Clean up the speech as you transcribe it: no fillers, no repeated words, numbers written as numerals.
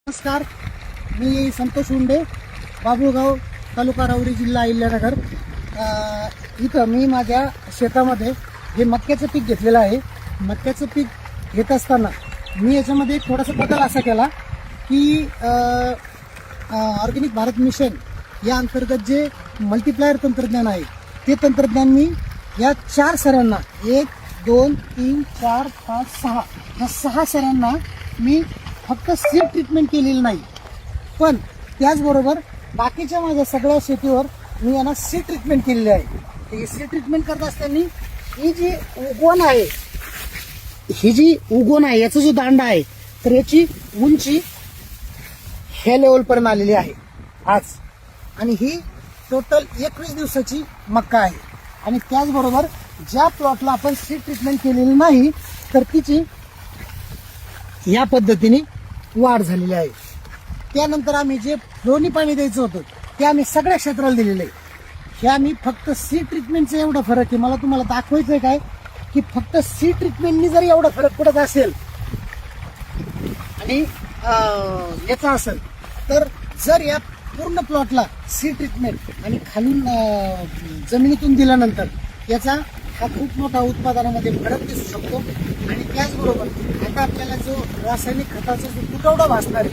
नमस्कार, मी संतोष उंडे, बाबुळगाव, तालुका राऊरी, जिल्हा अहिल्यानगर. इथं मी माझ्या शेतामध्ये हे मक्याचं पीक घेतलेलं आहे. मक्याचं पीक घेत असताना मी याच्यामध्ये थोडासा बदल असा केला की ऑर्गॅनिक भारत मिशन या अंतर्गत जे मल्टीप्लायर तंत्रज्ञान आहे ते तंत्रज्ञान मी या 4 सऱ्यांना 1, 2, 3, 4, 5, 6 या 6 सऱ्यांना मी फक्त सीड ट्रीटमेंट केलेली नाही, पण त्याचबरोबर बाकीच्या माझ्या सगळ्या शेतीवर मी यांना सीड ट्रीटमेंट केलेली आहे. सीड ट्रीटमेंट करत असताना ही जी उगवण आहे याचा जो दांडा आहे तर याची उंची ह्या लेवलपर्यंत आलेली आहे आज. आणि ही टोटल 21 दिवसाची मक्का आहे. आणि त्याचबरोबर ज्या प्लॉटला आपण सीड ट्रीटमेंट केलेली नाही तर तिची या पद्धतीने वाढ झालेली आहे. त्यानंतर आम्ही जे फ्लोनी पाणी द्यायचं होतं ते आम्ही सगळ्या क्षेत्राला दिलेलं आहे. हे आम्ही फक्त सीड ट्रीटमेंटचा एवढा फरक आहे. मला तुम्हाला दाखवायचं आहे काय की फक्त सीड ट्रीटमेंटनी जर एवढा फरक पडत असेल आणि याचा असेल तर जर या पूर्ण प्लॉटला सीड ट्रीटमेंट आणि खालून जमिनीतून दिल्यानंतर याचा हा खूप मोठा उत्पादनामध्ये फरक दिसू शकतो. आणि त्याचबरोबर आता आपल्याला जो रासायनिक खताचा जो तुटवडा भासणार आहे